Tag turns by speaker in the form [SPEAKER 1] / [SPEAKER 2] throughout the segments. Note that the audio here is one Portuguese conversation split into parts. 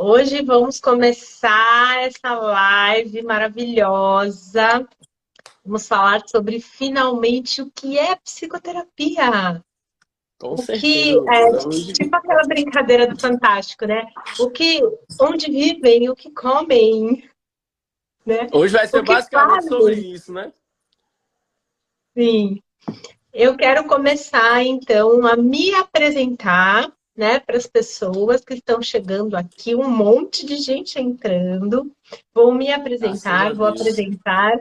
[SPEAKER 1] Hoje vamos começar essa live maravilhosa. Vamos falar sobre finalmente o que é psicoterapia.
[SPEAKER 2] Com
[SPEAKER 1] O
[SPEAKER 2] certeza,
[SPEAKER 1] que
[SPEAKER 2] doutora. Hoje,
[SPEAKER 1] tipo aquela brincadeira do Fantástico, né? Onde vivem, o que comem, né?
[SPEAKER 2] hoje vai
[SPEAKER 1] O
[SPEAKER 2] ser
[SPEAKER 1] que
[SPEAKER 2] basicamente sobre
[SPEAKER 1] fazem.
[SPEAKER 2] isso, né?
[SPEAKER 1] Sim. Eu quero começar então a me apresentar, né, para as pessoas que estão chegando aqui, um monte de gente entrando. Vou me
[SPEAKER 2] Graças a
[SPEAKER 1] apresentar, vou
[SPEAKER 2] Deus.
[SPEAKER 1] apresentar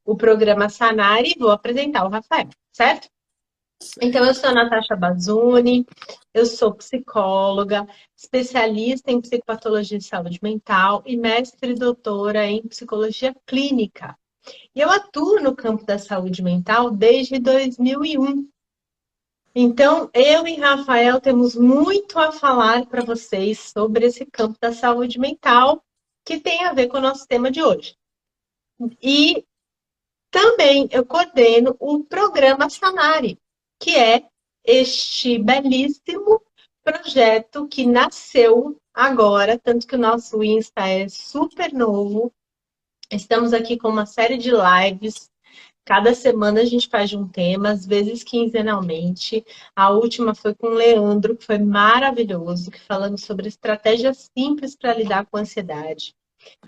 [SPEAKER 1] o programa Sanari e vou apresentar o Rafael, certo? Então, eu sou a
[SPEAKER 2] Certo.
[SPEAKER 1] Natasha Bazzuni, eu sou psicóloga, especialista em psicopatologia e saúde mental e mestre e doutora em psicologia clínica. E eu atuo no campo da saúde mental desde 2001. Então, eu e Rafael temos muito a falar para vocês sobre esse campo da saúde mental, que tem a ver com o nosso tema de hoje. E também eu coordeno o programa Sanari, que é este belíssimo projeto que nasceu agora, tanto que o nosso Insta é super novo. Estamos aqui com uma série de lives. Cada semana a gente faz de um tema, às vezes quinzenalmente. A última foi com o Leandro, que foi maravilhoso, que falando sobre estratégias simples para lidar com a ansiedade.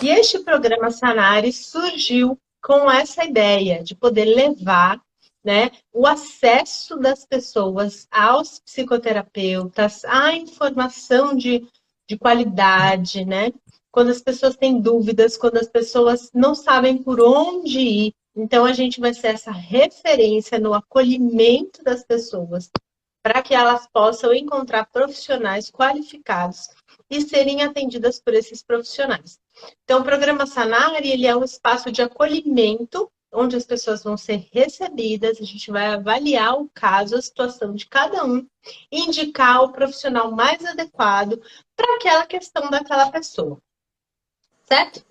[SPEAKER 1] E este programa Sanari surgiu com essa ideia de poder levar, né, o acesso das pessoas aos psicoterapeutas, à informação de qualidade, né? Quando as pessoas têm dúvidas, quando as pessoas não sabem por onde ir. Então, a gente vai ser essa referência no acolhimento das pessoas, para que elas possam encontrar profissionais qualificados e serem atendidas por esses profissionais. Então, o programa Sanari, ele é um espaço de acolhimento, onde as pessoas vão ser recebidas, a gente vai avaliar o caso, a situação de cada um, e indicar o profissional mais adequado para aquela questão daquela pessoa, certo?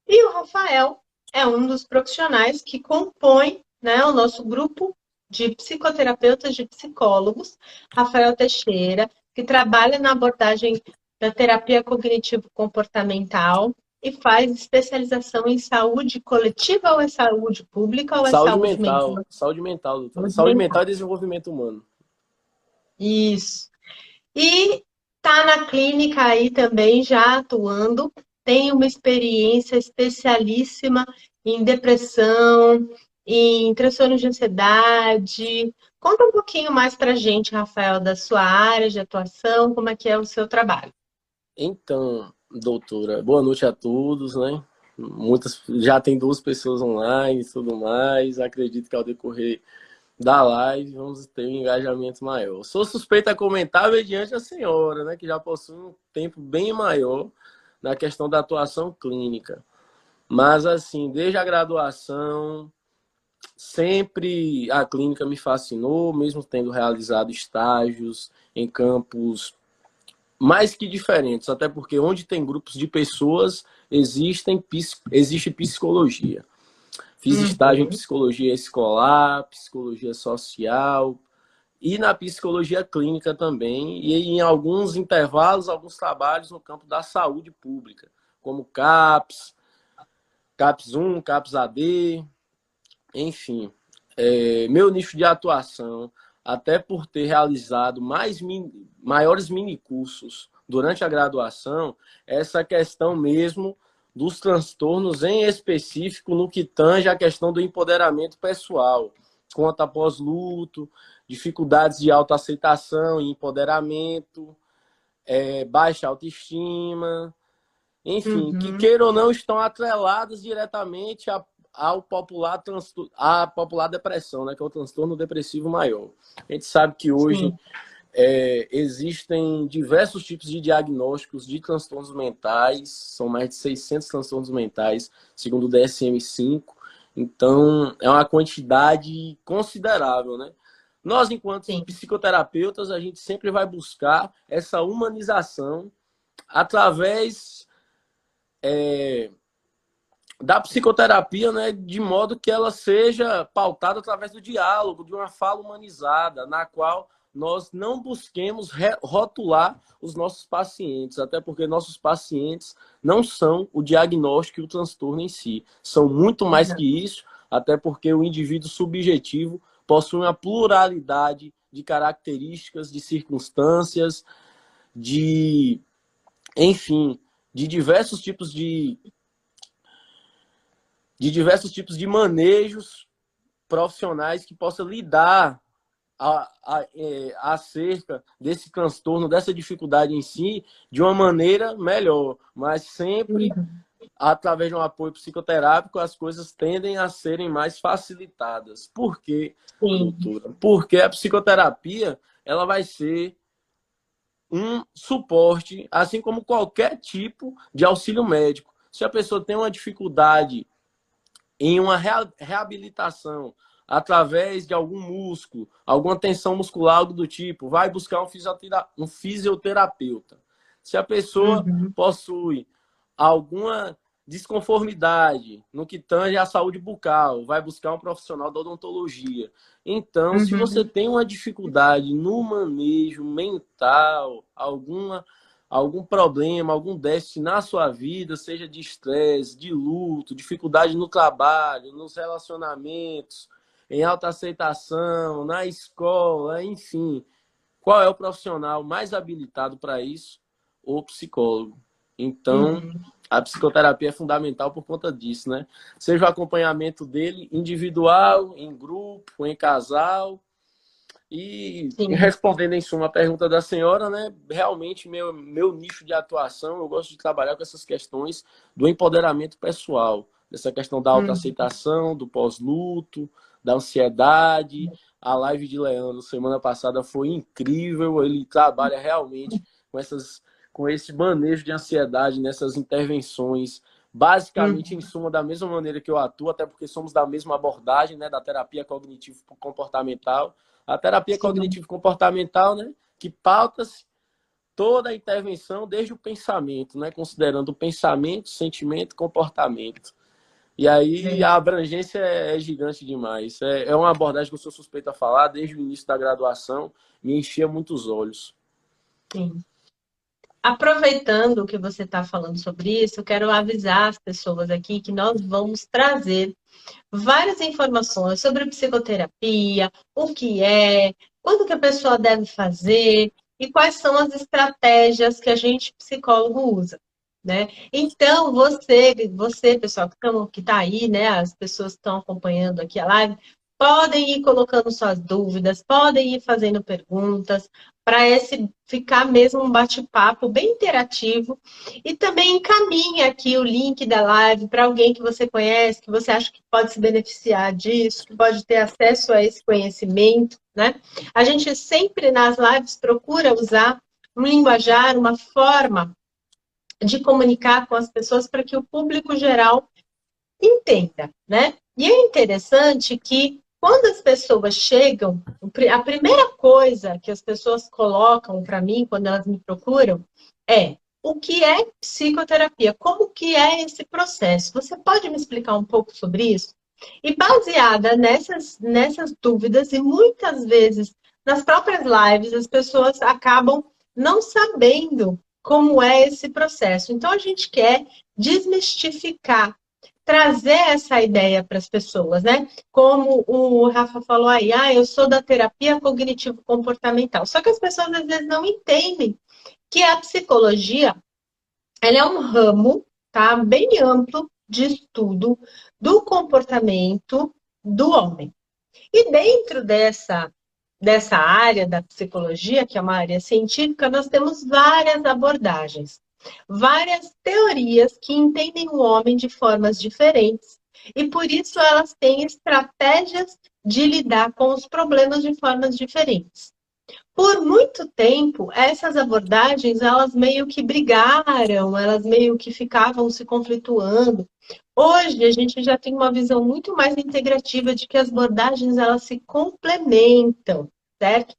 [SPEAKER 1] E o Rafael é um dos profissionais que compõe, né, o nosso grupo de psicoterapeutas, de psicólogos, Rafael Teixeira, que trabalha na abordagem da terapia cognitivo-comportamental e faz especialização em saúde coletiva ou é saúde pública ou é saúde mental?
[SPEAKER 2] Saúde mental, doutora.
[SPEAKER 1] Saúde
[SPEAKER 2] Saúde mental
[SPEAKER 1] mental.
[SPEAKER 2] e desenvolvimento humano.
[SPEAKER 1] Isso. E está na clínica aí também, já atuando, tem uma experiência especialíssima em depressão, em transtorno de ansiedade. Conta um pouquinho mais para a gente, Rafael, da sua área de atuação, como é que é o seu trabalho.
[SPEAKER 2] Então, doutora, boa noite a todos, né? Muitas, já tem 2 pessoas online e tudo mais. Acredito que ao decorrer da live vamos ter um engajamento maior. Sou suspeita a comentar mediante a senhora, né? Que já possui um tempo bem maior na questão da atuação clínica. Mas, assim, desde a graduação, sempre a clínica me fascinou, mesmo tendo realizado estágios em campos mais que diferentes, até porque onde tem grupos de pessoas, existe psicologia. Fiz estágio em
[SPEAKER 1] Uhum.
[SPEAKER 2] psicologia escolar, psicologia social e na psicologia clínica também, e em alguns intervalos, alguns trabalhos no campo da saúde pública, como CAPS 1, CAPS AD, enfim, meu nicho de atuação, até por ter realizado maiores minicursos durante a graduação, essa questão mesmo dos transtornos em específico no que tange a questão do empoderamento pessoal, conta pós-luto, dificuldades de autoaceitação e empoderamento, baixa autoestima, enfim, que
[SPEAKER 1] Uhum.
[SPEAKER 2] queira ou não estão atreladas diretamente à popular depressão, né, que é o transtorno depressivo maior. A gente sabe que hoje
[SPEAKER 1] Sim.
[SPEAKER 2] existem diversos tipos de diagnósticos de transtornos mentais, são mais de 600 transtornos mentais, segundo o DSM-5, então é uma quantidade considerável, né? Nós, enquanto
[SPEAKER 1] Sim.
[SPEAKER 2] psicoterapeutas, a gente sempre vai buscar essa humanização através da psicoterapia, né, de modo que ela seja pautada através do diálogo, de uma fala humanizada, na qual nós não busquemos rotular os nossos pacientes, até porque nossos pacientes não são o diagnóstico e o transtorno em si. São muito mais que isso, até porque o indivíduo subjetivo possui uma pluralidade de características, de circunstâncias, enfim, de diversos tipos de manejos profissionais que possam lidar acerca desse transtorno, dessa dificuldade em si, de uma maneira melhor, mas sempre através de um apoio psicoterápico as coisas tendem a serem mais facilitadas. Por quê, doutora? Porque a psicoterapia ela vai ser um suporte, assim como qualquer tipo de auxílio médico. Se a pessoa tem uma dificuldade em uma reabilitação através de algum músculo, alguma tensão muscular, algo do tipo, vai buscar um fisioterapeuta. Se a pessoa possui alguma desconformidade no que tange à saúde bucal, vai buscar um profissional da odontologia. Então, se você tem uma dificuldade no manejo mental, algum problema, algum déficit na sua vida, seja de estresse, de luto, dificuldade no trabalho, nos relacionamentos, em autoaceitação, na escola, enfim, qual é o profissional mais habilitado para isso? O psicólogo. Então, a psicoterapia é fundamental por conta disso, né? Seja o acompanhamento dele individual, em grupo, em casal. E respondendo em suma a pergunta da senhora, né? Realmente meu nicho de atuação, eu gosto de trabalhar com essas questões do empoderamento pessoal, dessa questão da autoaceitação, do pós-luto, da ansiedade. A live de Leandro semana passada foi incrível, ele trabalha realmente com esse manejo de ansiedade nessas intervenções, basicamente em suma da mesma maneira que eu atuo, até porque somos da mesma abordagem, né, da terapia cognitivo-comportamental. A terapia cognitivo-comportamental, né, que pauta-se toda a intervenção desde o pensamento, né, considerando o pensamento, sentimento, comportamento. E aí a abrangência é gigante demais. É uma abordagem que eu sou suspeito a falar, desde o início da graduação, me enchia muitos olhos.
[SPEAKER 1] Sim. Aproveitando que você está falando sobre isso, eu quero avisar as pessoas aqui que nós vamos trazer várias informações sobre psicoterapia, o que é, quando que a pessoa deve fazer e quais são as estratégias que a gente, psicólogo, usa, né? Então, você, pessoal, que está aí, né? As pessoas que estão acompanhando aqui a live, podem ir colocando suas dúvidas, podem ir fazendo perguntas, para esse ficar mesmo um bate-papo bem interativo. E também encaminhe aqui o link da live para alguém que você conhece, que você acha que pode se beneficiar disso, que pode ter acesso a esse conhecimento, né? A gente sempre nas lives procura usar um linguajar, uma forma de comunicar com as pessoas para que o público geral entenda, né? E é interessante que quando as pessoas chegam, a primeira coisa que as pessoas colocam para mim quando elas me procuram é: o que é psicoterapia? Como que é esse processo? Você pode me explicar um pouco sobre isso? E baseada nessas dúvidas, e muitas vezes nas próprias lives, as pessoas acabam não sabendo como é esse processo. Então, a gente quer desmistificar, trazer essa ideia para as pessoas, né? Como o Rafa falou aí, eu sou da terapia cognitivo-comportamental. Só que as pessoas às vezes não entendem que a psicologia, ela é um ramo, tá, bem amplo de estudo do comportamento do homem. E dentro dessa área da psicologia, que é uma área científica, nós temos várias abordagens, várias teorias que entendem o homem de formas diferentes. E por isso elas têm estratégias de lidar com os problemas de formas diferentes. Por muito tempo, essas abordagens, elas meio que brigaram, elas meio que ficavam se conflituando. Hoje, a gente já tem uma visão muito mais integrativa de que as abordagens, elas se complementam, certo?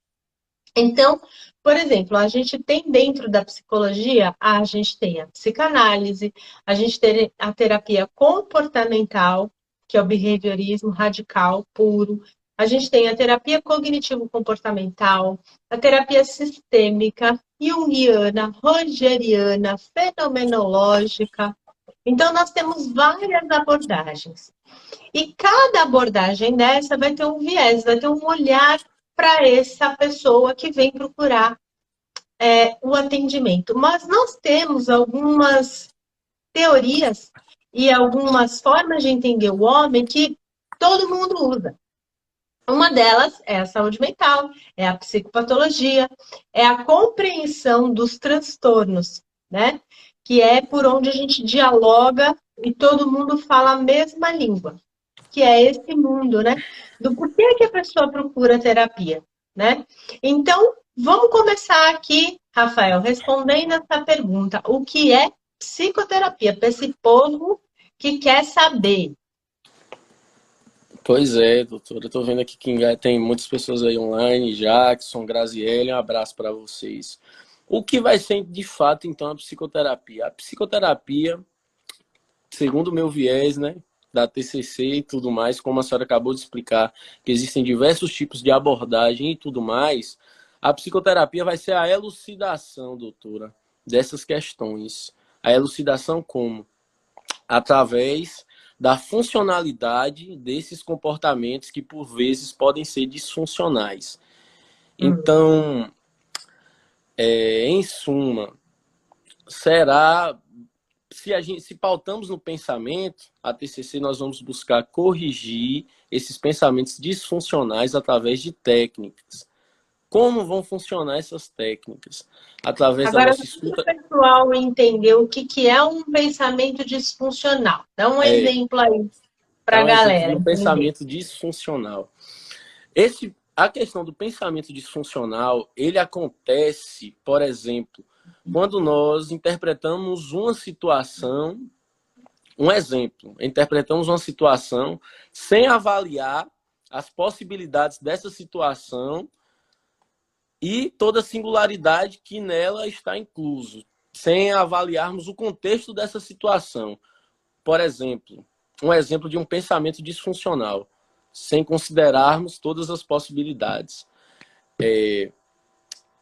[SPEAKER 1] Então, por exemplo, a gente tem dentro da psicologia, a gente tem a psicanálise, a gente tem a terapia comportamental, que é o behaviorismo radical puro, A gente tem a terapia cognitivo-comportamental, a terapia sistêmica, junguiana, rogeriana, fenomenológica. Então, nós temos várias abordagens. E cada abordagem dessa vai ter um viés, vai ter um olhar para essa pessoa que vem procurar o atendimento. Mas nós temos algumas teorias e algumas formas de entender o homem que todo mundo usa. Uma delas é a saúde mental, é a psicopatologia, é a compreensão dos transtornos, né? Que é por onde a gente dialoga e todo mundo fala a mesma língua, que é esse mundo, né? Do porquê que a pessoa procura terapia, né? Então, vamos começar aqui, Rafael, respondendo essa pergunta. O que é psicoterapia? Para esse povo que quer saber.
[SPEAKER 2] Pois é, doutora. Eu tô vendo aqui que tem muitas pessoas aí online, Jackson, Graziele, um abraço para vocês. O que vai ser, de fato, então, a psicoterapia? A psicoterapia, segundo o meu viés, né, da TCC e tudo mais, como a senhora acabou de explicar, que existem diversos tipos de abordagem e tudo mais, a psicoterapia vai ser a elucidação, doutora, dessas questões. A elucidação como? Através da funcionalidade desses comportamentos que, por vezes, podem ser disfuncionais. Então, em suma, será... Se pautamos no pensamento, a TCC nós vamos buscar corrigir esses pensamentos disfuncionais através de técnicas. Como vão funcionar essas técnicas? Através da
[SPEAKER 1] Agora,
[SPEAKER 2] nossa
[SPEAKER 1] se o
[SPEAKER 2] escuta.
[SPEAKER 1] pessoal entender o que é um pensamento disfuncional, dá um exemplo aí para
[SPEAKER 2] Dá
[SPEAKER 1] a
[SPEAKER 2] um exemplo de
[SPEAKER 1] galera
[SPEAKER 2] um
[SPEAKER 1] entender.
[SPEAKER 2] pensamento disfuncional. A questão do pensamento disfuncional, ele acontece, por exemplo, quando nós interpretamos uma situação, um exemplo, interpretamos uma situação sem avaliar as possibilidades dessa situação e toda a singularidade que nela está incluso, sem avaliarmos o contexto dessa situação. Por exemplo, um exemplo de um pensamento disfuncional, sem considerarmos todas as possibilidades.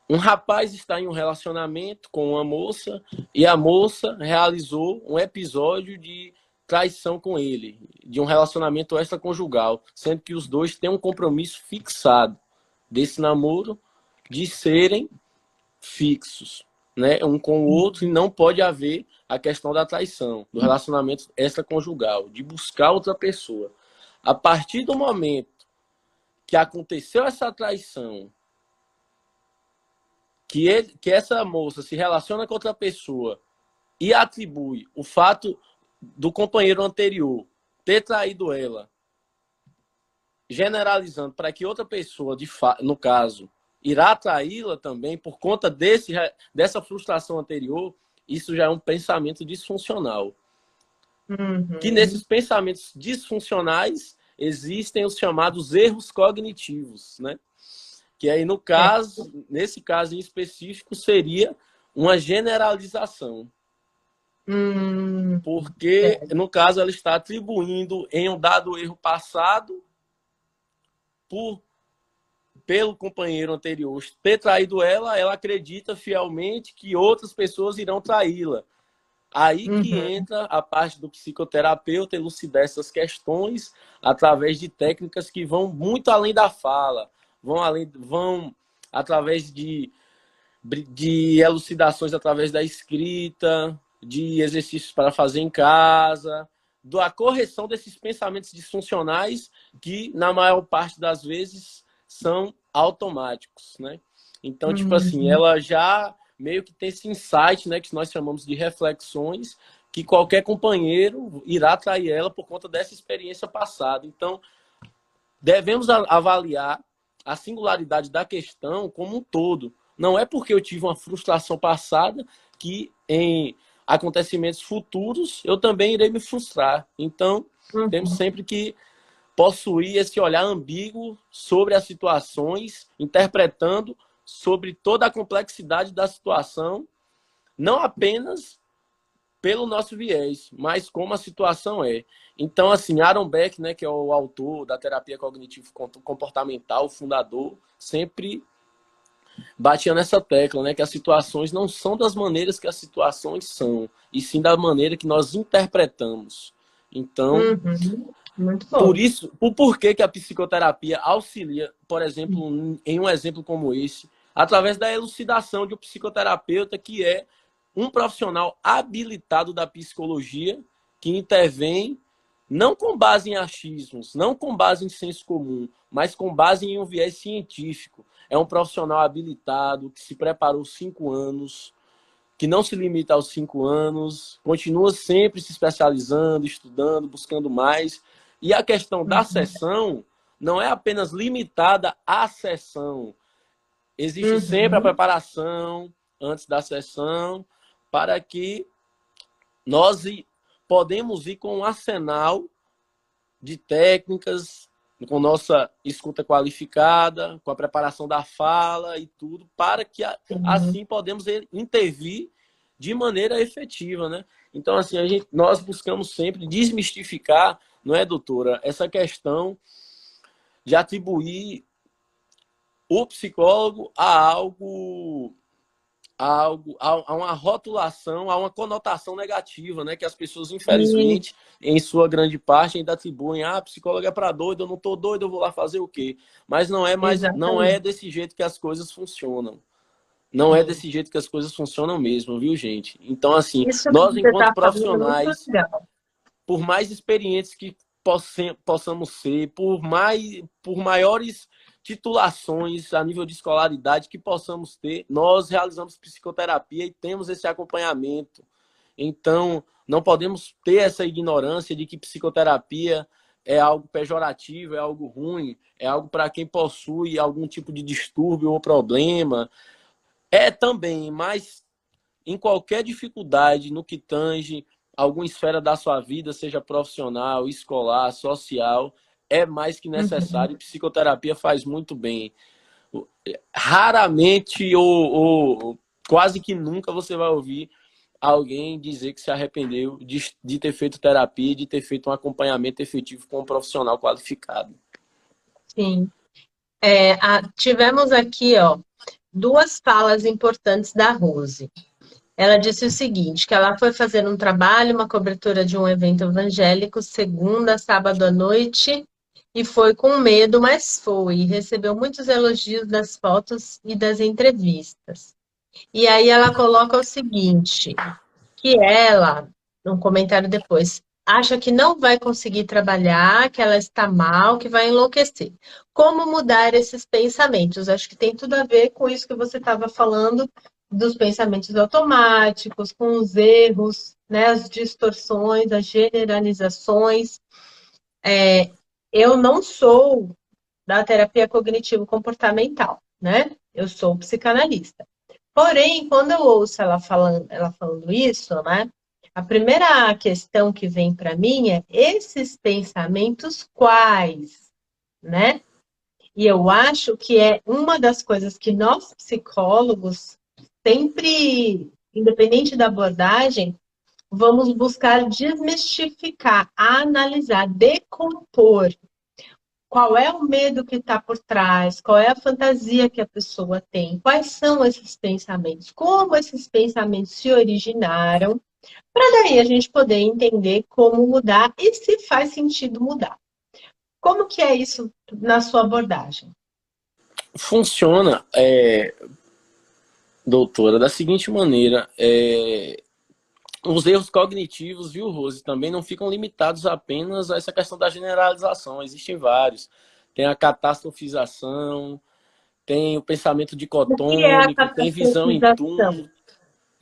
[SPEAKER 2] Um rapaz está em um relacionamento com uma moça e a moça realizou um episódio de traição com ele, de um relacionamento extraconjugal, sendo que os dois têm um compromisso fixado desse namoro de serem fixos, né, um com o outro, e não pode haver a questão da traição, do relacionamento extraconjugal, de buscar outra pessoa. A partir do momento que aconteceu essa traição, que essa moça se relaciona com outra pessoa e atribui o fato do companheiro anterior ter traído ela, generalizando para que outra pessoa, no caso, irá traí-la também por conta dessa frustração anterior, isso já é um pensamento disfuncional. Que nesses pensamentos disfuncionais existem os chamados erros cognitivos, né? Que aí, no caso, nesse caso em específico, seria uma generalização. Porque, no caso, ela está atribuindo em um dado erro passado pelo companheiro anterior ter traído ela, ela acredita fielmente que outras pessoas irão traí-la. Aí que entra a parte do psicoterapeuta elucidar essas questões através de técnicas que vão muito além da fala, vão através de elucidações através da escrita, de exercícios para fazer em casa, da correção desses pensamentos disfuncionais que, na maior parte das vezes, são automáticos, né? Então, tipo assim, ela já meio que tem esse insight, né, que nós chamamos de reflexões, que qualquer companheiro irá trair ela por conta dessa experiência passada. Então, devemos avaliar a singularidade da questão como um todo. Não é porque eu tive uma frustração passada que em acontecimentos futuros eu também irei me frustrar. Então, temos sempre que possuir esse olhar ambíguo sobre as situações, interpretando sobre toda a complexidade da situação, não apenas pelo nosso viés, mas como a situação é. Então, assim, Aaron Beck, né, que é o autor da terapia cognitivo-comportamental, fundador, sempre batia nessa tecla, né, que as situações não são das maneiras que as situações são, e sim da maneira que nós interpretamos. Então,
[SPEAKER 1] Uhum. Muito
[SPEAKER 2] por
[SPEAKER 1] bom.
[SPEAKER 2] isso, o porquê que a psicoterapia auxilia, por exemplo, em um exemplo como esse, através da elucidação de um psicoterapeuta que é um profissional habilitado da psicologia que intervém não com base em achismos, não com base em senso comum, mas com base em um viés científico. É um profissional habilitado que se preparou 5 anos, que não se limita aos 5 anos, continua sempre se especializando, estudando, buscando mais. E a questão da sessão não é apenas limitada à sessão. Existe sempre a
[SPEAKER 1] Uhum.
[SPEAKER 2] preparação antes da sessão para que nós podemos ir com um arsenal de técnicas, com nossa escuta qualificada, com a preparação da fala e tudo, para que
[SPEAKER 1] Sim.
[SPEAKER 2] assim podemos intervir de maneira efetiva, né? Então, assim, nós buscamos sempre desmistificar, não é, doutora, essa questão de atribuir o psicólogo a uma rotulação, a uma conotação negativa, né? Que as pessoas,
[SPEAKER 1] Sim,
[SPEAKER 2] infelizmente, em sua grande parte, ainda atribuem, psicólogo é para doido, eu não tô doido, eu vou lá fazer o quê? Mas não é
[SPEAKER 1] exatamente.
[SPEAKER 2] desse jeito que as coisas funcionam. Não é
[SPEAKER 1] Sim.
[SPEAKER 2] desse jeito que as coisas funcionam mesmo, viu, gente? Então, assim,
[SPEAKER 1] Isso que
[SPEAKER 2] nós,
[SPEAKER 1] você
[SPEAKER 2] enquanto
[SPEAKER 1] está falando é muito
[SPEAKER 2] profissionais,
[SPEAKER 1] legal.
[SPEAKER 2] por mais experientes que possamos ser, por maiores titulações a nível de escolaridade que possamos ter, nós realizamos psicoterapia e temos esse acompanhamento. Então, não podemos ter essa ignorância de que psicoterapia é algo pejorativo, é algo ruim, é algo para quem possui algum tipo de distúrbio ou problema. É também, mas em qualquer dificuldade no que tange alguma esfera da sua vida, seja profissional, escolar, social, é mais que
[SPEAKER 1] Uhum.
[SPEAKER 2] necessário. Psicoterapia faz muito bem. Raramente ou quase que nunca você vai ouvir alguém dizer que se arrependeu de ter feito terapia, de ter feito um acompanhamento efetivo com um profissional qualificado.
[SPEAKER 1] Sim. Tivemos aqui, ó, duas falas importantes da Rose. Ela disse o seguinte, que ela foi fazer um trabalho, uma cobertura de um evento evangélico, segunda, sábado à noite, e foi com medo, mas foi. E recebeu muitos elogios das fotos e das entrevistas. E aí ela coloca o seguinte, que ela, num comentário depois, acha que não vai conseguir trabalhar, que ela está mal, que vai enlouquecer. Como mudar esses pensamentos? Acho que tem tudo a ver com isso que você estava falando dos pensamentos automáticos, com os erros, né, as distorções, as generalizações. Eu não sou da terapia cognitivo-comportamental, né? Eu sou psicanalista. Porém, quando eu ouço ela falando isso, né? A primeira questão que vem para mim é esses pensamentos quais, né? E eu acho que é uma das coisas que nós psicólogos sempre, independente da abordagem, vamos buscar desmistificar, analisar, decompor. Qual é o medo que está por trás? Qual é a fantasia que a pessoa tem? Quais são esses pensamentos? Como esses pensamentos se originaram? Para daí a gente poder entender como mudar e se faz sentido mudar. Como que é isso na sua abordagem?
[SPEAKER 2] Funciona, doutora, da seguinte maneira: os erros cognitivos, viu, Rose, também não ficam limitados apenas a essa questão da generalização. Existem vários. Tem a catastrofização, tem o pensamento
[SPEAKER 1] O que é a
[SPEAKER 2] dicotômico, tem visão em
[SPEAKER 1] catastrofização,
[SPEAKER 2] túmulo.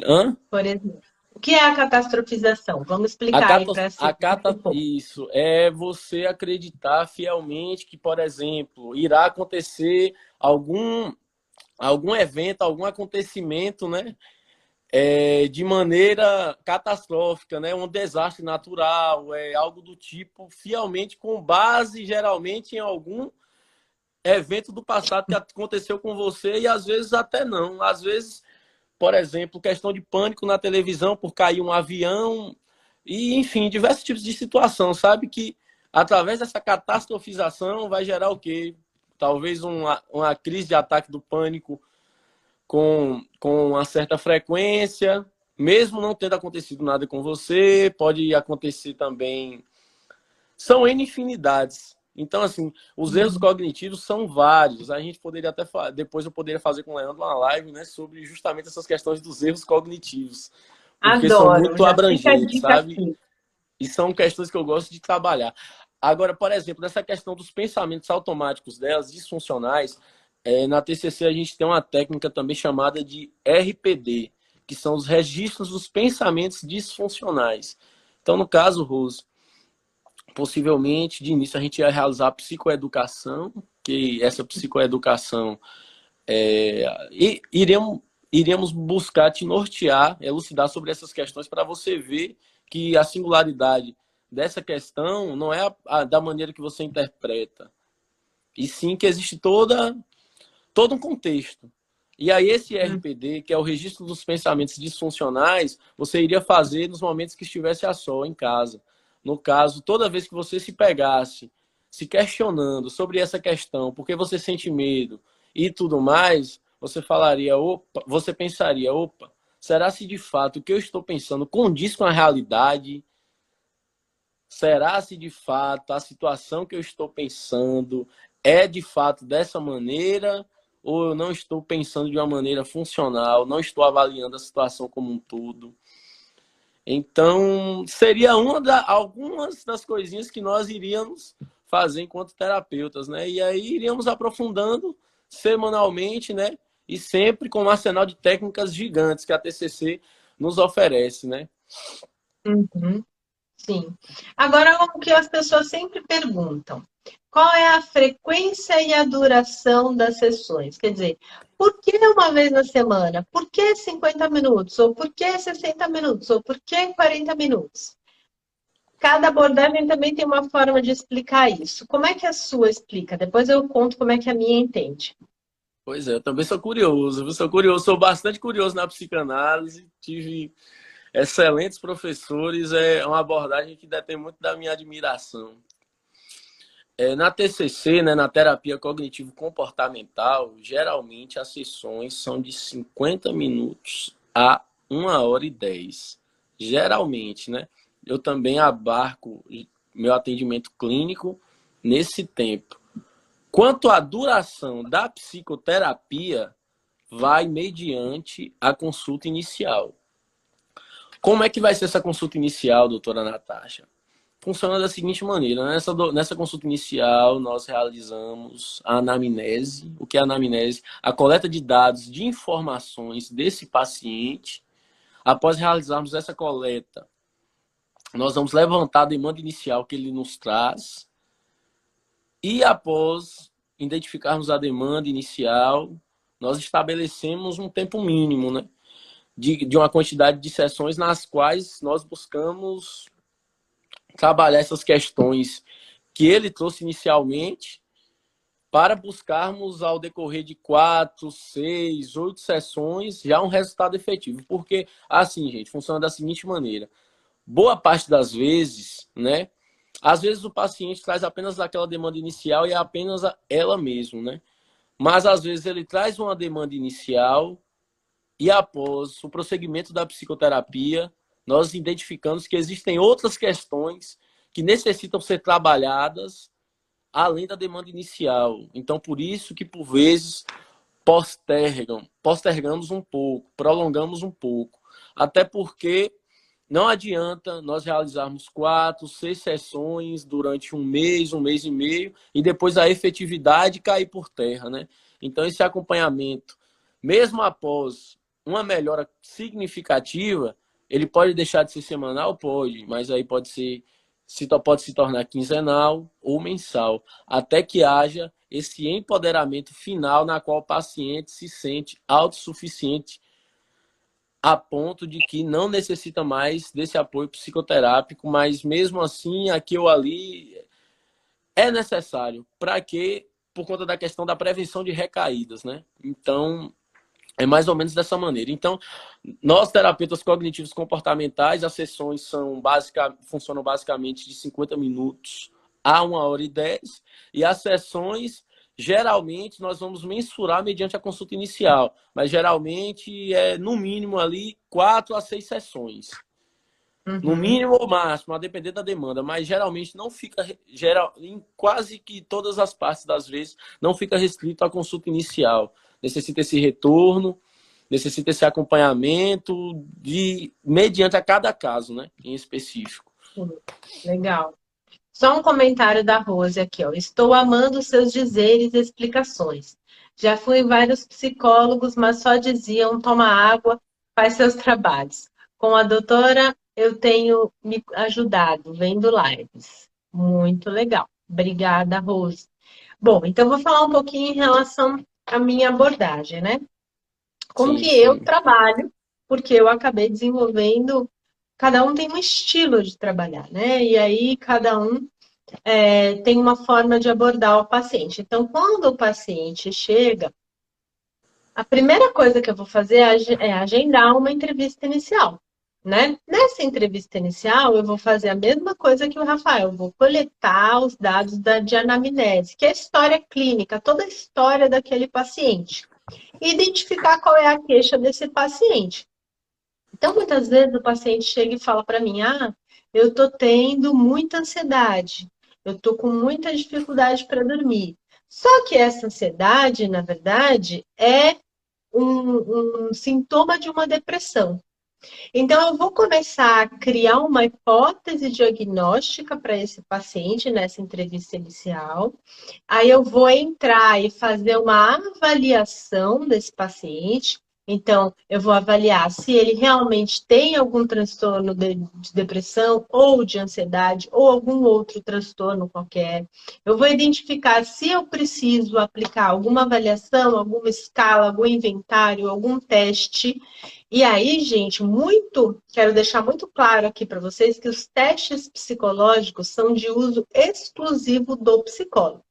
[SPEAKER 2] Hã?
[SPEAKER 1] por exemplo? O que é a catastrofização? Vamos
[SPEAKER 2] A
[SPEAKER 1] explicar aí
[SPEAKER 2] cata,
[SPEAKER 1] para
[SPEAKER 2] a
[SPEAKER 1] se
[SPEAKER 2] cata, isso é você acreditar fielmente que, por exemplo, irá acontecer algum evento, algum acontecimento, né? De maneira catastrófica, né? Um desastre natural, algo do tipo, fielmente com base geralmente em algum evento do passado que aconteceu com você e às vezes até não. Às vezes por exemplo, questão de pânico na televisão por cair um avião, e, enfim, diversos tipos de situação, sabe? Que através dessa catastrofização vai gerar o quê? Talvez uma crise de ataque do pânico com uma certa frequência, mesmo não tendo acontecido nada com você, pode acontecer também. São N infinidades. Então, assim, os erros cognitivos são vários. A gente poderia até, depois eu poderia fazer com o Leandro uma live, né, sobre justamente essas questões dos erros cognitivos, porque são
[SPEAKER 1] Adoro,
[SPEAKER 2] muito
[SPEAKER 1] já fica a
[SPEAKER 2] abrangentes,
[SPEAKER 1] dica
[SPEAKER 2] sabe?
[SPEAKER 1] aqui.
[SPEAKER 2] E são questões que eu gosto de trabalhar. Agora, por exemplo, nessa questão dos pensamentos automáticos delas, disfuncionais, na TCC a gente tem uma técnica também chamada de RPD, que são os registros dos pensamentos disfuncionais. Então, no caso, Rose, possivelmente, de início, a gente ia realizar a psicoeducação, que essa psicoeducação iríamos buscar te nortear, elucidar sobre essas questões para você ver que a singularidade dessa questão não é da maneira que você interpreta, e sim que existe todo um contexto. E aí esse RPD, que é o registro dos pensamentos disfuncionais, você iria fazer nos momentos que estivesse a só em casa. No caso, toda vez que você se pegasse se questionando sobre essa questão, porque você sente medo e tudo mais, você falaria, opa, você pensaria, opa, será se de fato o que eu estou pensando condiz com a realidade? Será se de fato a situação que eu estou pensando é de fato dessa maneira? Ou eu não estou pensando de uma maneira funcional, não estou avaliando a situação como um todo? Então, seria algumas das coisinhas que nós iríamos fazer enquanto terapeutas, né? E aí iríamos aprofundando semanalmente, né? E sempre com um arsenal de técnicas gigantes que a TCC nos oferece, né?
[SPEAKER 1] Uhum. Sim. Agora, o que as pessoas sempre perguntam: qual é a frequência e a duração das sessões? Quer dizer, por que uma vez na semana? Por que 50 minutos? Ou por que 60 minutos? Ou por que 40 minutos? Cada abordagem também tem uma forma de explicar isso. Como é que a sua explica? Depois eu conto como é que a minha entende.
[SPEAKER 2] Pois é, eu também sou curioso, sou curioso, sou bastante curioso na psicanálise, tive excelentes professores, é uma abordagem que detém muito da minha admiração. Na TCC, né, na terapia cognitivo-comportamental, geralmente as sessões são de 50 minutos a 1h10. Geralmente, né? Eu também abarco meu atendimento clínico nesse tempo. Quanto à duração da psicoterapia, vai mediante a consulta inicial. Como é que vai ser essa consulta inicial, doutora Natasha? Funciona da seguinte maneira: nessa consulta inicial, nós realizamos a anamnese. O que é a anamnese? A coleta de dados, de informações desse paciente. Após realizarmos essa coleta, nós vamos levantar a demanda inicial que ele nos traz. E após identificarmos a demanda inicial, nós estabelecemos um tempo mínimo, né, de uma quantidade de sessões nas quais nós buscamos trabalhar essas questões que ele trouxe inicialmente, para buscarmos, ao decorrer de 4, 6, 8 sessões, já um resultado efetivo. Porque, assim, gente, funciona da seguinte maneira: boa parte das vezes, né? Às vezes o paciente traz apenas aquela demanda inicial e é apenas ela mesma, né? Mas às vezes ele traz uma demanda inicial e após o prosseguimento da psicoterapia, nós identificamos que existem outras questões que necessitam ser trabalhadas além da demanda inicial. Então, por isso que, por vezes, postergamos um pouco, prolongamos um pouco. Até porque não adianta nós realizarmos 4, 6 sessões durante um mês e meio, e depois a efetividade cair por terra, né? Então, esse acompanhamento, mesmo após uma melhora significativa, ele pode deixar de ser semanal? Pode, mas aí pode se tornar quinzenal ou mensal, até que haja esse empoderamento final na qual o paciente se sente autossuficiente a ponto de que não necessita mais desse apoio psicoterápico, mas mesmo assim, aqui ou ali é necessário. Para quê? Por conta da questão da prevenção de recaídas, né? Então, É mais ou menos dessa maneira. Então, nós, terapeutas cognitivos comportamentais, as sessões funcionam basicamente de 50 minutos a 1h10, e as sessões, geralmente, nós vamos mensurar mediante a consulta inicial, mas geralmente é, no mínimo, ali, 4 a 6 sessões. No mínimo ou máximo, a depender da demanda, mas geralmente não fica, em quase que todas as partes das vezes, não fica restrito à consulta inicial. Necessita esse retorno, necessita esse acompanhamento mediante a cada caso, né, em específico.
[SPEAKER 1] Legal. Só um comentário da Rose aqui, ó. Estou amando seus dizeres e explicações. Já fui em vários psicólogos, mas só diziam toma água, faz seus trabalhos. Com a doutora, eu tenho me ajudado, vendo lives. Muito legal. Obrigada, Rose. Bom, então vou falar um pouquinho em relação à minha abordagem, né? Como
[SPEAKER 2] Sim,
[SPEAKER 1] que eu
[SPEAKER 2] sim.
[SPEAKER 1] trabalho, porque eu acabei desenvolvendo, cada um tem um estilo de trabalhar, né? E aí cada um tem uma forma de abordar o paciente. Então, quando o paciente chega, a primeira coisa que eu vou fazer é agendar uma entrevista inicial, né? Nessa entrevista inicial, eu vou fazer a mesma coisa que o Rafael, eu vou coletar os dados de anamnese, que é a história clínica, toda a história daquele paciente, e identificar qual é a queixa desse paciente. Então, muitas vezes o paciente chega e fala para mim, eu estou tendo muita ansiedade, eu estou com muita dificuldade para dormir. Só que essa ansiedade, na verdade, é um sintoma de uma depressão. Então, eu vou começar a criar uma hipótese diagnóstica para esse paciente nessa entrevista inicial. Aí eu vou entrar e fazer uma avaliação desse paciente. Então, eu vou avaliar se ele realmente tem algum transtorno de depressão ou de ansiedade ou algum outro transtorno qualquer. Eu vou identificar se eu preciso aplicar alguma avaliação, alguma escala, algum inventário, algum teste. E aí, gente, quero deixar muito claro aqui para vocês que os testes psicológicos são de uso exclusivo do psicólogo.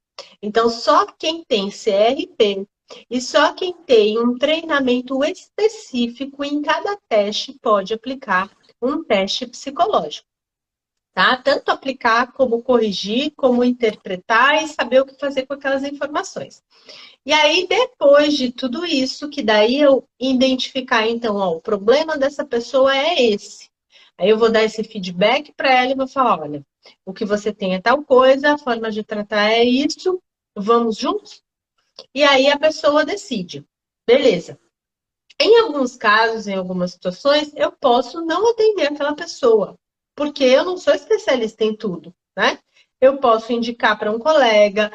[SPEAKER 1] Então, só quem tem CRP e só quem tem um treinamento específico em cada teste pode aplicar um teste psicológico, tá? Tanto aplicar como corrigir, como interpretar e saber o que fazer com aquelas informações. E aí, depois de tudo isso, que daí eu identificar, então, o problema dessa pessoa é esse. Aí eu vou dar esse feedback para ela e vou falar, olha, o que você tem é tal coisa, a forma de tratar é isso, vamos juntos? E aí a pessoa decide. Beleza. Em alguns casos, em algumas situações, eu posso não atender aquela pessoa, porque eu não sou especialista em tudo, né? Eu posso indicar para um colega,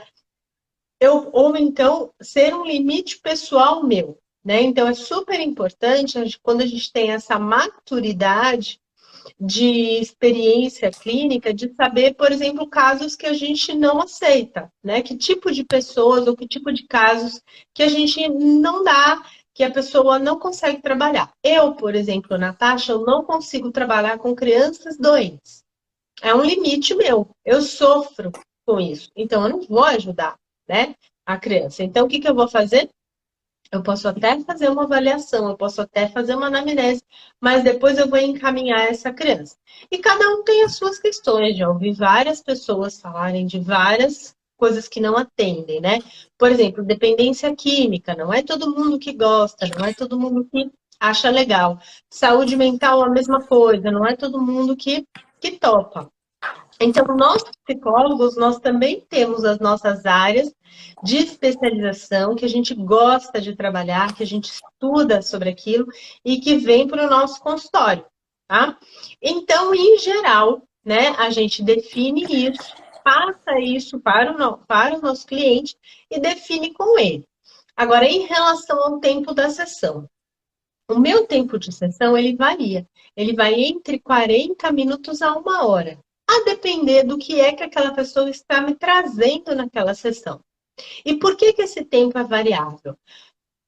[SPEAKER 1] ou então ser um limite pessoal meu, né? Então é super importante quando a gente tem essa maturidade de experiência clínica, de saber, por exemplo, casos que a gente não aceita, né? Que tipo de pessoas ou que tipo de casos que a gente não dá, que a pessoa não consegue trabalhar. Eu, por exemplo, Natasha, eu não consigo trabalhar com crianças doentes. É um limite meu. Eu sofro com isso. Então, eu não vou ajudar, né, a criança. Então, o que eu vou fazer? Eu posso até fazer uma avaliação, eu posso até fazer uma anamnese, mas depois eu vou encaminhar essa criança. E cada um tem as suas questões. Já ouvi várias pessoas falarem de várias coisas que não atendem, né? Por exemplo, dependência química. Não é todo mundo que gosta, não é todo mundo que acha legal. Saúde mental, a mesma coisa. Não é todo mundo que topa. Então, nós psicólogos, nós também temos as nossas áreas de especialização que a gente gosta de trabalhar, que a gente estuda sobre aquilo e que vem para o nosso consultório, tá? Então, em geral, né, a gente define isso, passa isso para o nosso cliente e define com ele. Agora, em relação ao tempo da sessão, o meu tempo de sessão, ele varia. Ele vai entre 40 minutos a 1 hora, a depender do que é que aquela pessoa está me trazendo naquela sessão. E por que esse tempo é variável?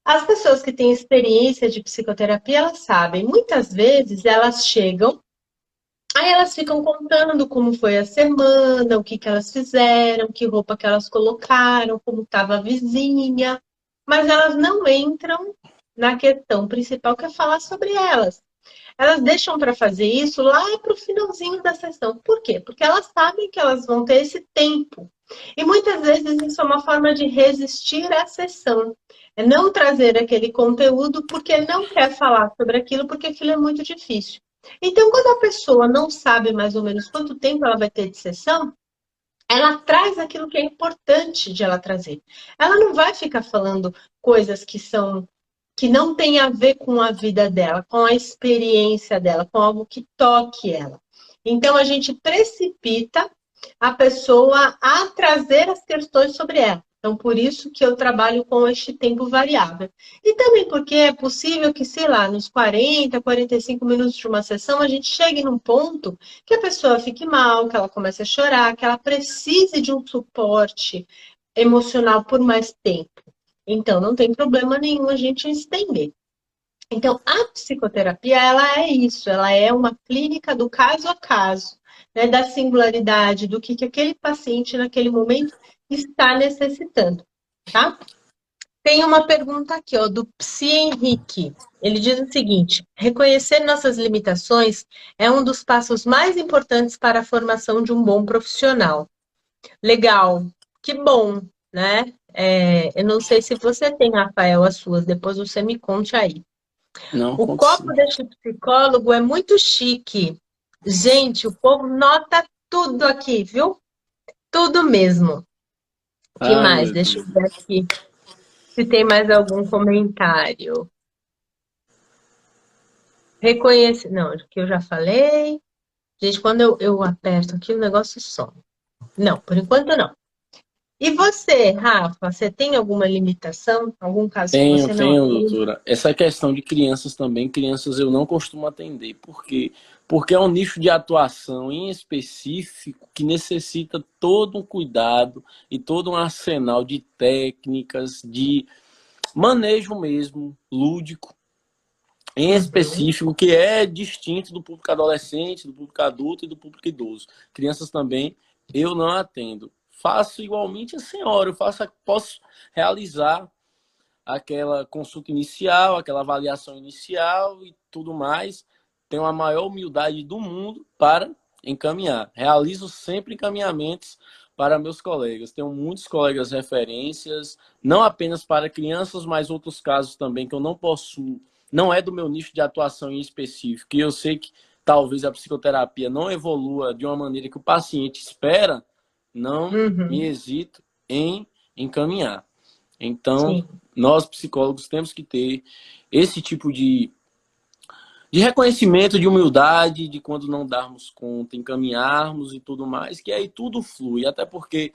[SPEAKER 1] As pessoas que têm experiência de psicoterapia, elas sabem, muitas vezes elas chegam, aí elas ficam contando como foi a semana, o que elas fizeram, que roupa que elas colocaram, como estava a vizinha, mas elas não entram na questão principal, que é falar sobre elas. Elas deixam para fazer isso lá para o finalzinho da sessão. Por quê? Porque elas sabem que elas vão ter esse tempo. E muitas vezes isso é uma forma de resistir à sessão. É não trazer aquele conteúdo porque não quer falar sobre aquilo, porque aquilo é muito difícil. Então, quando a pessoa não sabe mais ou menos quanto tempo ela vai ter de sessão, ela traz aquilo que é importante de ela trazer. Ela não vai ficar falando coisas que não tem a ver com a vida dela, com a experiência dela, com algo que toque ela. Então a gente precipita a pessoa a trazer as questões sobre ela. Então, por isso que eu trabalho com este tempo variável. E também porque é possível que, sei lá, nos 40, 45 minutos de uma sessão, a gente chegue num ponto que a pessoa fique mal, que ela comece a chorar, que ela precise de um suporte emocional por mais tempo. Então, não tem problema nenhum a gente estender. Então, a psicoterapia, ela é isso, ela é uma clínica do caso a caso, né, da singularidade, do que aquele paciente naquele momento está necessitando, tá? Tem uma pergunta aqui, ó, do Psi Henrique. Ele diz o seguinte: reconhecer nossas limitações é um dos passos mais importantes para a formação de um bom profissional. Legal, que bom, né? Eu não sei se você tem, Rafael, as suas, depois você me conte aí.
[SPEAKER 2] Não,
[SPEAKER 1] O
[SPEAKER 2] conto
[SPEAKER 1] copo
[SPEAKER 2] sim.
[SPEAKER 1] deste psicólogo é muito chique. Gente, o povo nota tudo aqui, viu? Tudo mesmo. O que
[SPEAKER 2] Ai,
[SPEAKER 1] mais?
[SPEAKER 2] meu
[SPEAKER 1] Deixa eu
[SPEAKER 2] Deus.
[SPEAKER 1] ver aqui se tem mais algum comentário. Reconhece. Não, que eu já falei. Gente, quando eu aperto aqui, o negócio some. Não, por enquanto não. E você, Rafa, você tem alguma limitação? Algum caso que
[SPEAKER 2] Tenho,
[SPEAKER 1] você não
[SPEAKER 2] tenho,
[SPEAKER 1] atende?
[SPEAKER 2] doutora. Essa questão de crianças também, crianças eu não costumo atender. Por quê? Porque é um nicho de atuação em específico que necessita todo um cuidado e todo um arsenal de técnicas, de manejo mesmo, lúdico, em
[SPEAKER 1] Uhum,
[SPEAKER 2] específico, que é distinto do público adolescente, do público adulto e do público idoso. Crianças também eu não atendo. Faço igualmente a senhora, posso realizar aquela consulta inicial, aquela avaliação inicial e tudo mais. Tenho a maior humildade do mundo para encaminhar. Realizo sempre encaminhamentos para meus colegas. Tenho muitos colegas referências, não apenas para crianças, mas outros casos também que eu não possuo. Não é do meu nicho de atuação em específico. E eu sei que talvez a psicoterapia não evolua de uma maneira que o paciente espera, não me
[SPEAKER 1] uhum,
[SPEAKER 2] hesito em encaminhar. Então,
[SPEAKER 1] sim.
[SPEAKER 2] nós psicólogos temos que ter esse tipo de reconhecimento, de humildade, de quando não darmos conta, encaminharmos e tudo mais, que aí tudo flui. Até porque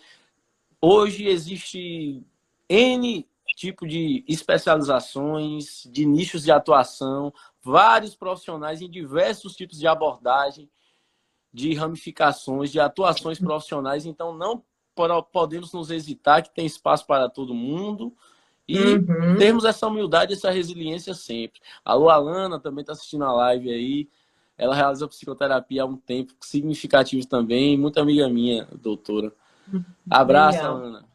[SPEAKER 2] hoje existe N tipo de especializações, de nichos de atuação, vários profissionais em diversos tipos de abordagem, de ramificações, de atuações profissionais. Então, não podemos nos hesitar que tem espaço para todo mundo e
[SPEAKER 1] Uhum.
[SPEAKER 2] termos essa humildade, essa resiliência sempre. Alô, Alana também está assistindo a live aí. Ela realiza psicoterapia há um tempo significativo também. Muita amiga minha, doutora. Abraço,
[SPEAKER 1] Legal.
[SPEAKER 2] Alana.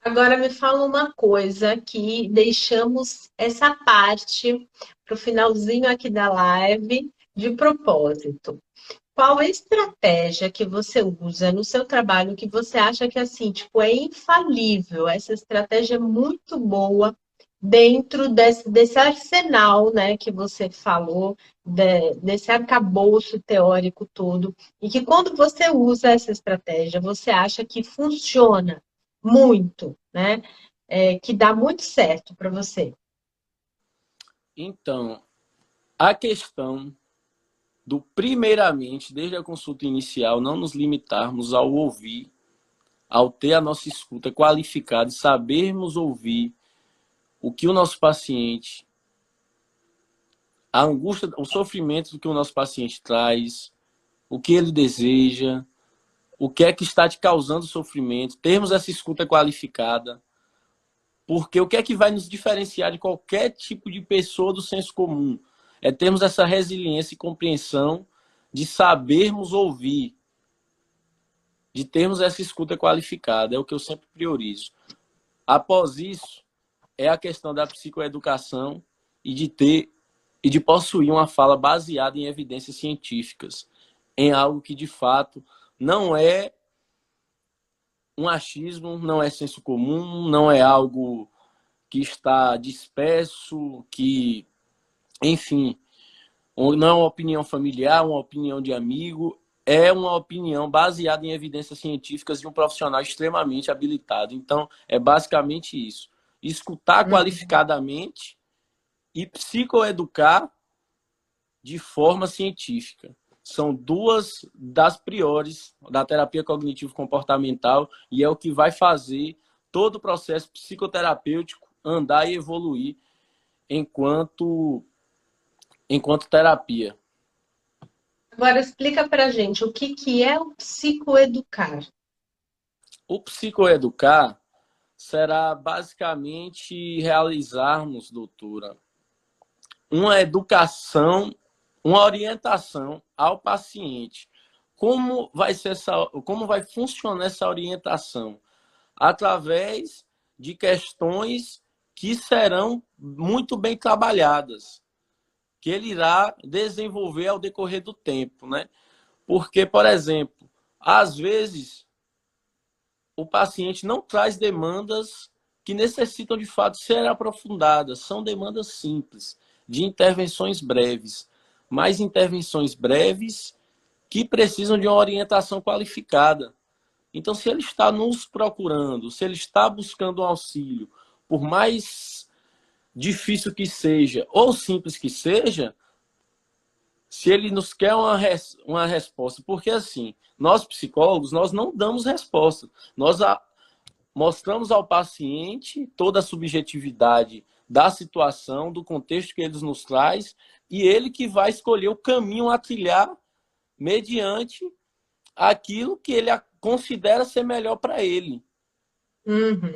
[SPEAKER 1] Agora me fala uma coisa que deixamos essa parte para o finalzinho aqui da live de propósito. Qual estratégia que você usa no seu trabalho que você acha que assim, tipo, é infalível? Essa estratégia é muito boa dentro desse arsenal, né, que você falou, desse arcabouço teórico todo, e que quando você usa essa estratégia, você acha que funciona muito, né? Que dá muito certo para você.
[SPEAKER 2] Então, a questão do primeiramente, desde a consulta inicial, não nos limitarmos ao ouvir, ao ter a nossa escuta qualificada, sabermos ouvir o que o nosso paciente, a angústia, o sofrimento que o nosso paciente traz, o que ele deseja, o que é que está te causando sofrimento, termos essa escuta qualificada, porque o que é que vai nos diferenciar de qualquer tipo de pessoa do senso comum? É termos essa resiliência e compreensão de sabermos ouvir, de termos essa escuta qualificada, é o que eu sempre priorizo. Após isso, é a questão da psicoeducação e de possuir uma fala baseada em evidências científicas, em algo que de fato não é um achismo, não é senso comum, não é algo que está disperso, que, enfim, não é uma opinião familiar, uma opinião de amigo, é uma opinião baseada em evidências científicas de um profissional extremamente habilitado. Então, é basicamente isso. Escutar qualificadamente e psicoeducar de forma científica. São duas das priores da terapia cognitivo-comportamental e é o que vai fazer todo o processo psicoterapêutico andar e evoluir enquanto terapia.
[SPEAKER 1] Agora explica pra gente o que é o psicoeducar.
[SPEAKER 2] O psicoeducar será basicamente realizarmos, doutora, uma educação, uma orientação ao paciente. Como vai funcionar essa orientação? Através de questões que serão muito bem trabalhadas, que ele irá desenvolver ao decorrer do tempo, né? Porque, por exemplo, às vezes o paciente não traz demandas que necessitam de fato ser aprofundadas, são demandas simples, de intervenções breves, mas intervenções breves que precisam de uma orientação qualificada. Então, se ele está nos procurando, se ele está buscando um auxílio, por mais difícil que seja ou simples que seja, se ele nos quer uma resposta, porque assim, nós psicólogos, nós não damos resposta, nós mostramos ao paciente toda a subjetividade da situação, do contexto que ele nos traz, e ele que vai escolher o caminho a trilhar mediante aquilo que ele considera ser melhor para ele,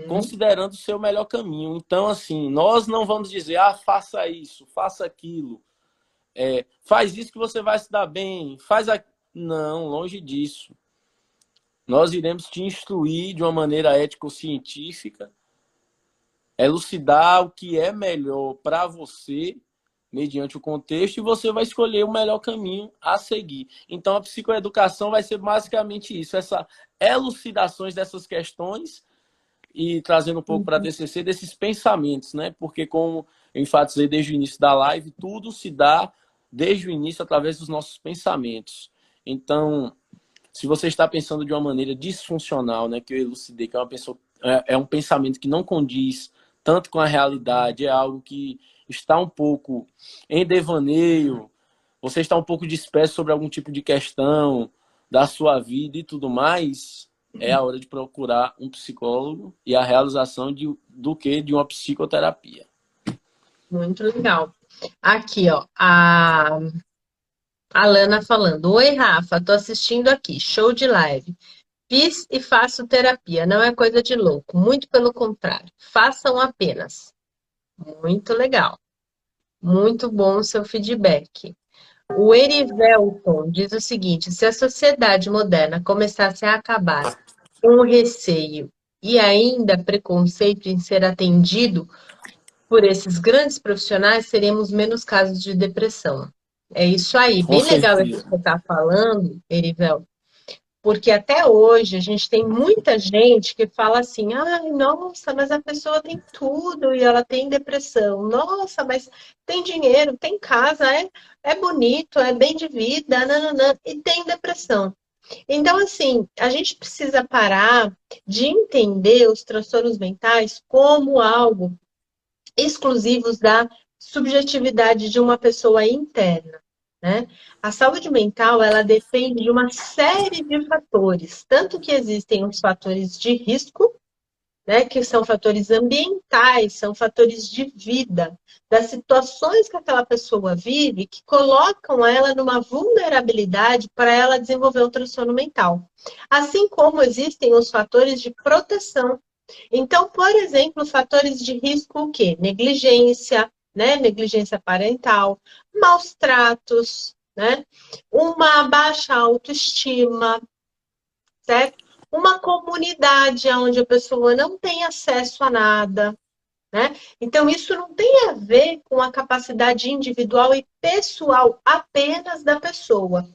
[SPEAKER 2] considerando o seu melhor caminho. Então, assim, nós não vamos dizer, faça isso, faça aquilo, faz isso que você vai se dar bem, Não, longe disso. Nós iremos te instruir de uma maneira ético-científica, elucidar o que é melhor para você, mediante o contexto, e você vai escolher o melhor caminho a seguir. Então, a psicoeducação vai ser basicamente isso, essa elucidações dessas questões e trazendo um pouco para a TCC desses pensamentos, né? Porque, como eu enfatizei desde o início da live, tudo se dá desde o início através dos nossos pensamentos. Então, se você está pensando de uma maneira disfuncional, né, que eu elucidei, que é um pensamento que não condiz tanto com a realidade, é algo que está um pouco em devaneio, você está um pouco disperso sobre algum tipo de questão da sua vida e tudo mais, é a hora de procurar um psicólogo e a realização de uma psicoterapia.
[SPEAKER 1] Muito legal. Aqui, ó, a Lana falando. Oi, Rafa, tô assistindo aqui, show de live. Fiz e faço terapia, não é coisa de louco, muito pelo contrário. Façam apenas. Muito legal. Muito bom o seu feedback. O Erivelton diz o seguinte: se a sociedade moderna começasse a acabar com o receio e ainda preconceito em ser atendido por esses grandes profissionais, teremos menos casos de depressão. É isso aí,
[SPEAKER 2] Com
[SPEAKER 1] bem legal isso que
[SPEAKER 2] certeza.
[SPEAKER 1] você está falando, Erivel, porque até hoje a gente tem muita gente que fala assim, ai, nossa, mas a pessoa tem tudo e ela tem depressão. Nossa, mas tem dinheiro, tem casa, é bonito, é bem de vida, nananã, e tem depressão. Então, assim, a gente precisa parar de entender os transtornos mentais como algo exclusivos da subjetividade de uma pessoa interna, né? A saúde mental, ela depende de uma série de fatores, tanto que existem os fatores de risco, né, que são fatores ambientais, são fatores de vida, das situações que aquela pessoa vive, que colocam ela numa vulnerabilidade para ela desenvolver um transtorno mental. Assim como existem os fatores de proteção. Então, por exemplo, fatores de risco, o quê? Negligência, né? Negligência parental, maus tratos, né? Uma baixa autoestima, certo? Uma comunidade onde a pessoa não tem acesso a nada, né? Então, isso não tem a ver com a capacidade individual e pessoal apenas da pessoa.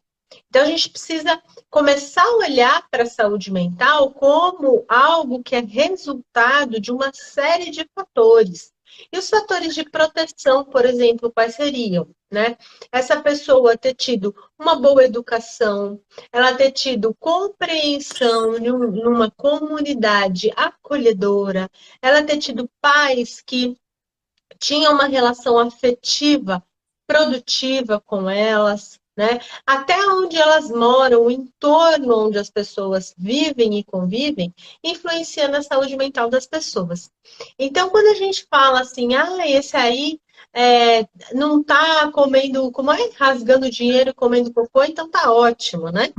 [SPEAKER 1] Então, a gente precisa começar a olhar para a saúde mental como algo que é resultado de uma série de fatores. E os fatores de proteção, por exemplo, quais seriam? Né? Essa pessoa ter tido uma boa educação, ela ter tido compreensão numa comunidade acolhedora, ela ter tido pais que tinham uma relação afetiva produtiva com elas, né? Até onde elas moram, o entorno onde as pessoas vivem e convivem, influencia na saúde mental das pessoas. Então, quando a gente fala assim, esse aí não tá comendo, como é? Rasgando dinheiro, comendo cocô, então tá ótimo, né?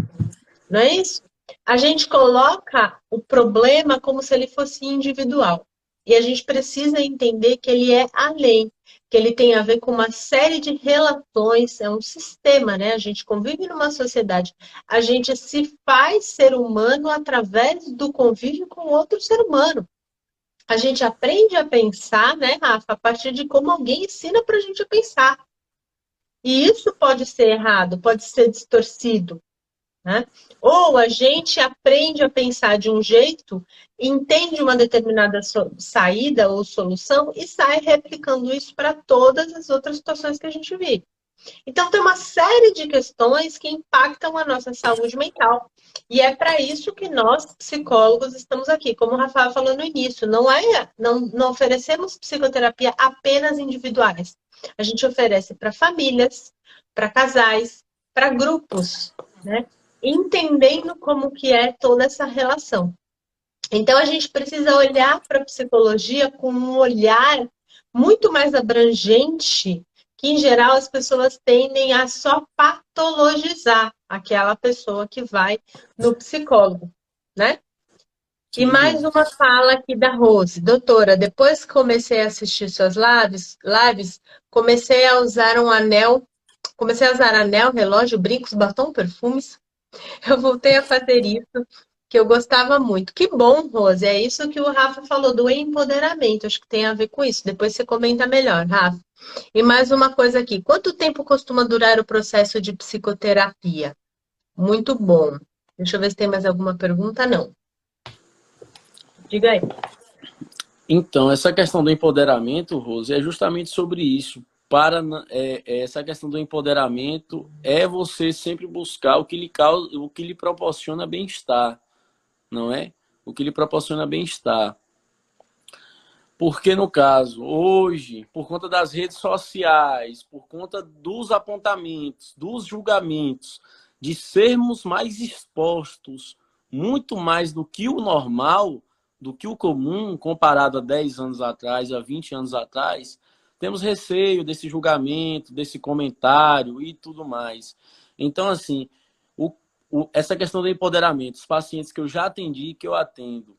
[SPEAKER 1] Não é isso? A gente coloca o problema como se ele fosse individual. E a gente precisa entender que ele é além, que ele tem a ver com uma série de relações, é um sistema, né? A gente convive numa sociedade, a gente se faz ser humano através do convívio com outro ser humano. A gente aprende a pensar, né, Rafa, a partir de como alguém ensina para a gente a pensar. E isso pode ser errado, pode ser distorcido. Né? Ou a gente aprende a pensar de um jeito, entende uma determinada saída ou solução e sai replicando isso para todas as outras situações que a gente vive. Então, tem uma série de questões que impactam a nossa saúde mental. E é para isso que nós, psicólogos, estamos aqui. Como o Rafael falou no início, não oferecemos psicoterapia apenas individuais. A gente oferece para famílias, para casais, para grupos, né? Entendendo como que é toda essa relação. Então, a gente precisa olhar para a psicologia com um olhar muito mais abrangente, que, em geral, as pessoas tendem a só patologizar aquela pessoa que vai no psicólogo, né? E
[SPEAKER 2] Sim.
[SPEAKER 1] mais uma fala aqui da Rose. Doutora, depois que comecei a assistir suas lives, comecei a usar anel, relógio, brincos, batom, perfumes. Eu voltei a fazer isso, que eu gostava muito. Que bom, Rose. É isso que o Rafa falou do empoderamento. Acho que tem a ver com isso. Depois você comenta melhor, Rafa. E mais uma coisa aqui. Quanto tempo costuma durar o processo de psicoterapia? Muito bom. Deixa eu ver se tem mais alguma pergunta. Não. Diga aí.
[SPEAKER 2] Então, essa questão do empoderamento, Rose, é justamente sobre isso. Essa questão do empoderamento é você sempre buscar o que lhe proporciona bem-estar, não é? O que lhe proporciona bem-estar. Porque, no caso, hoje, por conta das redes sociais, por conta dos apontamentos, dos julgamentos, de sermos mais expostos, muito mais do que o normal, do que o comum, comparado a 10 anos atrás, a 20 anos atrás, temos receio desse julgamento, desse comentário e tudo mais. Então, assim, essa questão do empoderamento, os pacientes que eu já atendi, que eu atendo,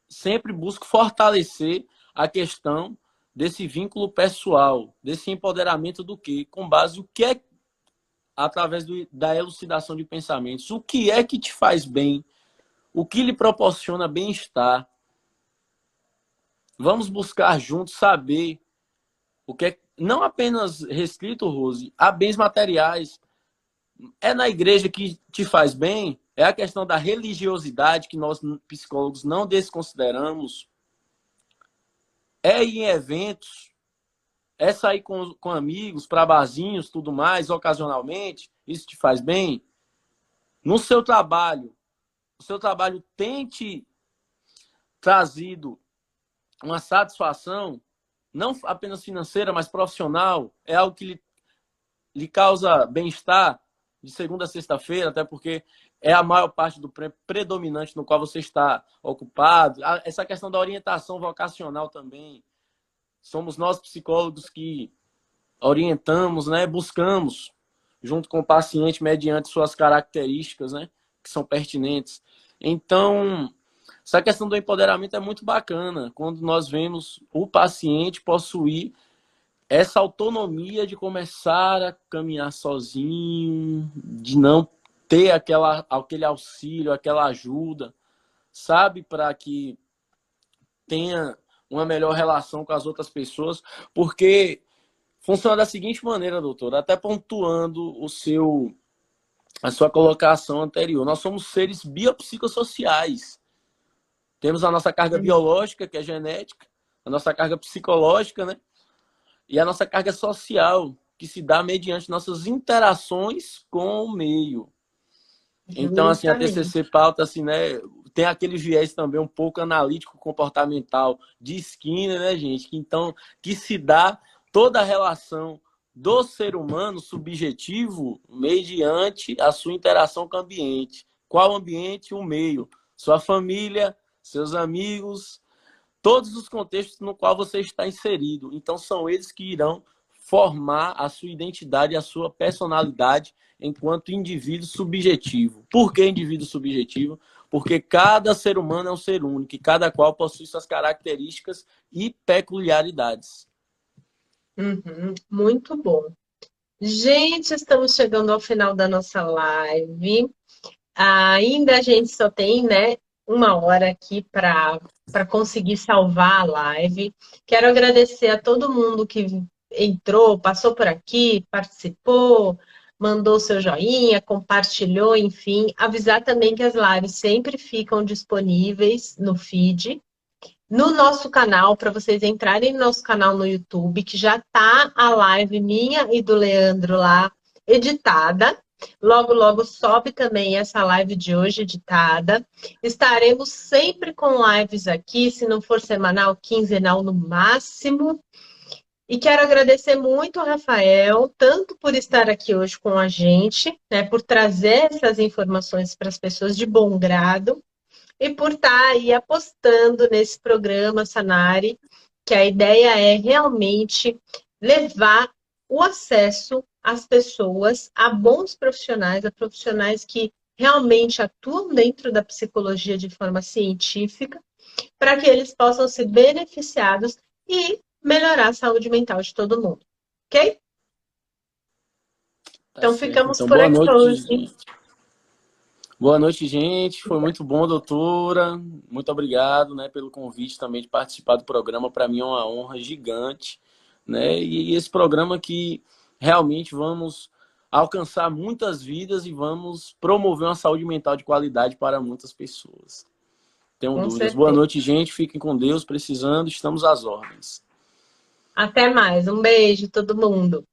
[SPEAKER 2] sempre busco fortalecer a questão desse vínculo pessoal, desse empoderamento do quê? Com base no que é, através da elucidação de pensamentos, o que é que te faz bem, o que lhe proporciona bem-estar. Vamos buscar juntos saber o que é, não apenas restrito, Rose, a bens materiais. É na igreja que te faz bem, é a questão da religiosidade que nós psicólogos não desconsideramos. É em eventos, é sair com amigos, para barzinhos, tudo mais, ocasionalmente, isso te faz bem? No seu trabalho, o seu trabalho tem te trazido uma satisfação, não apenas financeira, mas profissional? É algo que lhe causa bem-estar de segunda a sexta-feira, até porque é a maior parte do predominante no qual você está ocupado. Essa questão da orientação vocacional também. Somos nós psicólogos que orientamos, né, buscamos, junto com o paciente, mediante suas características, né, que são pertinentes. Então, essa questão do empoderamento é muito bacana, quando nós vemos o paciente possuir essa autonomia de começar a caminhar sozinho, de não ter aquele auxílio, aquela ajuda, sabe, para que tenha uma melhor relação com as outras pessoas, porque funciona da seguinte maneira, doutor, até pontuando a sua colocação anterior. Nós somos seres biopsicossociais. Temos a nossa carga biológica, que é genética, a nossa carga psicológica, né? E a nossa carga social, que se dá mediante nossas interações com o meio. Então, assim, a
[SPEAKER 1] Justamente.
[SPEAKER 2] TCC pauta, assim, né? Tem aquele viés também um pouco analítico comportamental de Skinner, né, gente? Que se dá toda a relação do ser humano subjetivo mediante a sua interação com o ambiente. Qual ambiente? O meio. Sua família, seus amigos, todos os contextos no qual você está inserido. Então, são eles que irão formar a sua identidade, a sua personalidade enquanto indivíduo subjetivo. Por que indivíduo subjetivo? Porque cada ser humano é um ser único e cada qual possui suas características e peculiaridades.
[SPEAKER 1] Muito bom. Gente, estamos chegando ao final da nossa live. Ainda a gente só tem, né, uma hora aqui para conseguir salvar a live. Quero agradecer a todo mundo que entrou, passou por aqui, participou, mandou seu joinha, compartilhou, enfim. Avisar também que as lives sempre ficam disponíveis no feed. No nosso canal, para vocês entrarem no nosso canal no YouTube, que já tá a live minha e do Leandro lá editada. Logo, logo sobe também essa live de hoje editada. Estaremos sempre com lives aqui, se não for semanal, quinzenal no máximo. E quero agradecer muito ao Rafael, tanto por estar aqui hoje com a gente, né, por trazer essas informações para as pessoas de bom grado, e por estar aí apostando nesse programa Sanari, que a ideia é realmente levar o acesso às pessoas, a bons profissionais, a profissionais que realmente atuam dentro da psicologia de forma científica, para que eles possam ser beneficiados e melhorar a saúde mental de todo mundo. Ok?
[SPEAKER 2] Tá
[SPEAKER 1] Então
[SPEAKER 2] certo.
[SPEAKER 1] ficamos
[SPEAKER 2] Então,
[SPEAKER 1] por
[SPEAKER 2] boa
[SPEAKER 1] aqui
[SPEAKER 2] noite,
[SPEAKER 1] hoje.
[SPEAKER 2] gente. Boa noite, gente. Foi muito bom, doutora. Muito obrigado, né, pelo convite também de participar do programa. Para mim é uma honra gigante, né? E esse programa que realmente vamos alcançar muitas vidas e vamos promover uma saúde mental de qualidade para muitas pessoas. Tenho
[SPEAKER 1] Com
[SPEAKER 2] dúvidas. Boa
[SPEAKER 1] certeza.
[SPEAKER 2] noite, gente. Fiquem com Deus. Precisando, estamos às ordens.
[SPEAKER 1] Até mais. Um beijo, todo mundo.